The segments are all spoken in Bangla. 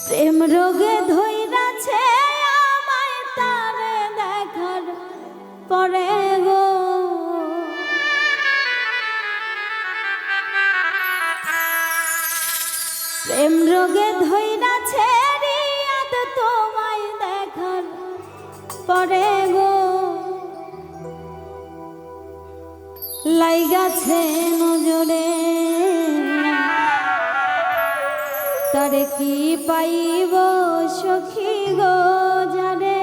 প্রেম রোগে ধইরাছে আমায় তারে দেখার পরে গো, প্রেম রোগে ধইরাছে রিয়াদ তোমায় দেখার পরে গো, লাইগাছে নজরে তারে কি পাইব সখী গো, যারে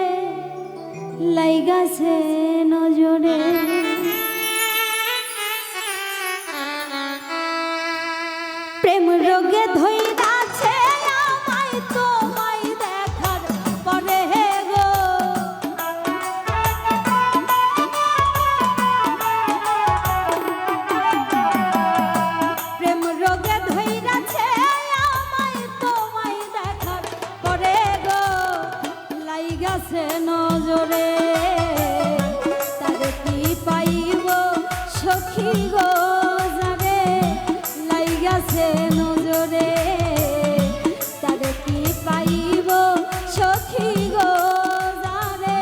লাইগাছে নজরে। প্রেম রোগে ধইরাছে আমায় তোমায় দেখার পরে গো, প্রেম রোগে ধইরাছে আমায় তোমায় দেখার পরে গো, লাইগাছে নজরে তারে কি পাইব সখী গো, যারে লাইগাছে নজরে তারে কি পাইব সখী গো, যারে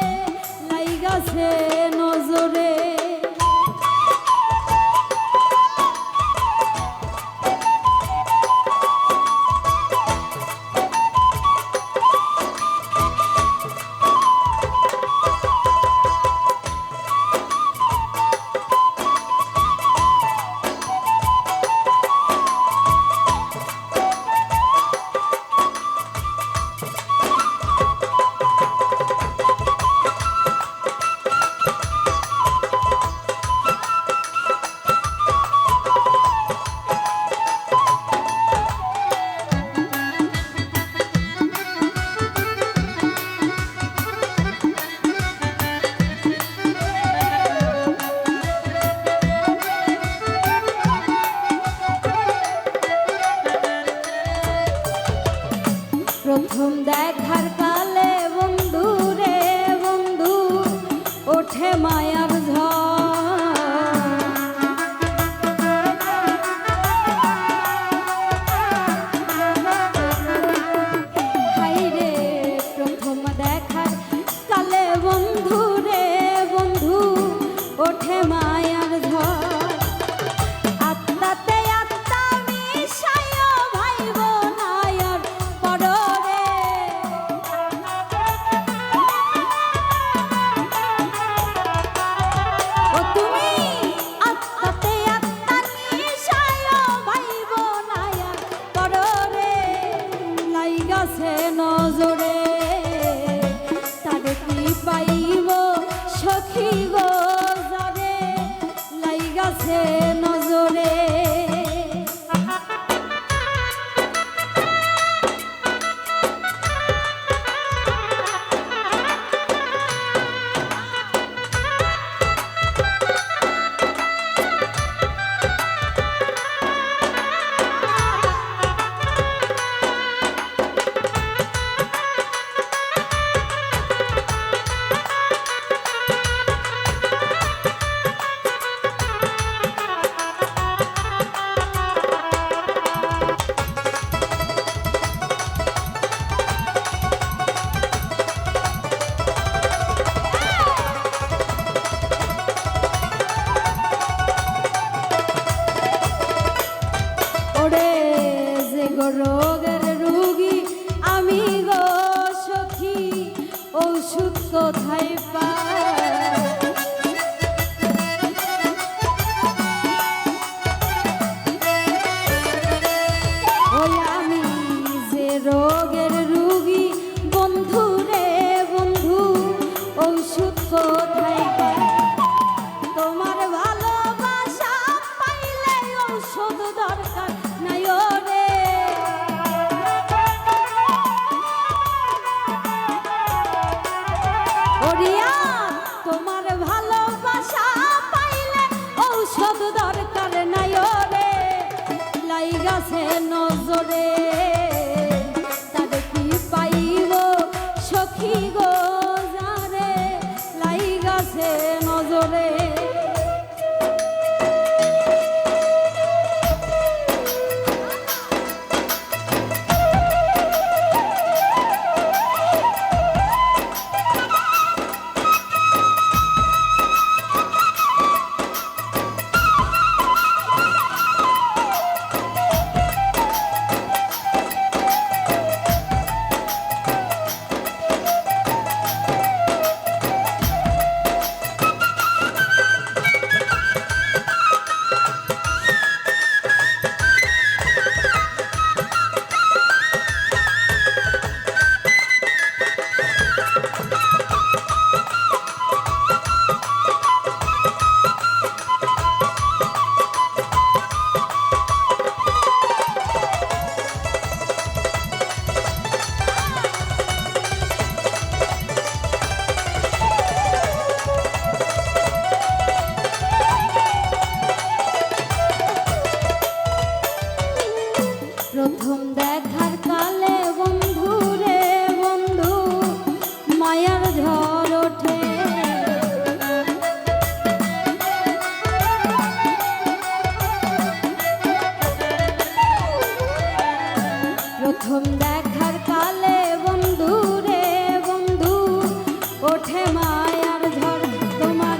লাইগাছে নজরে। প্রথম দেখার কালে বন্ধু রে বন্ধু ওঠে মায়ার ঝড়, হাই রে প্রথম দেখার কালে বন্ধু রে বন্ধু ওঠে মায়ার ঝড়, আত্মাতে আত্মা মিশায় ভাইব নায়ার পররে, ও তুমি আত্মাতে আত্মা মিশায় ভাইব নায়ার পররে, লাইগাছে নজরে তারে কি পাইব সখী গো, যারে লাইগাছে নজরে। রোগের রুগী আমি গো সখী, ঔষধ কোথায় পাই, ওই আমি যে রোগের রুগী বন্ধু রে বন্ধু ঔষধ কোথায় পাই, তোমার ভালোবাসা পাইলে ঔষধ দরকার নাই রে, তোমার ভালোবাসা পাইলে ঔষধ দরকার নাই রে, লাইগাছে নজরে তারে কি পাইব সখী গো, যারে লাইগাছে নজরে। দেখার কালে বন্ধু রে বন্ধু ওঠে মায়ার ঝড় তোমার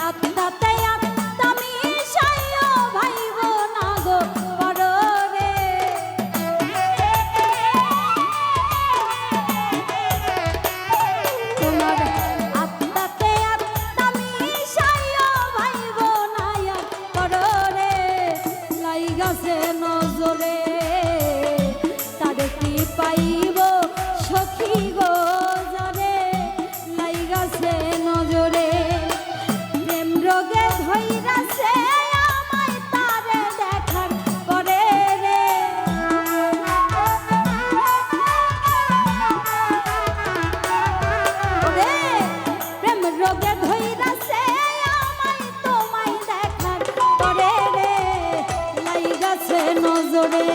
আত্মাতে আত্মা মিশাইও ভাইব না গো পররে তোমার আত্মাতে আত্মা মিশাইও ভাইব না আর পররে লাইগাছে নজরে তারে কি পাইব সখী গো জানে লাইগাছে নজরে প্রেম রোগে ধইরাছে আমায় তারে দেখার পরে রে ওরে প্রেম রোগে ধইরাছে আমায় তোমায় দেখার পরে রে লাইগাছে নজরে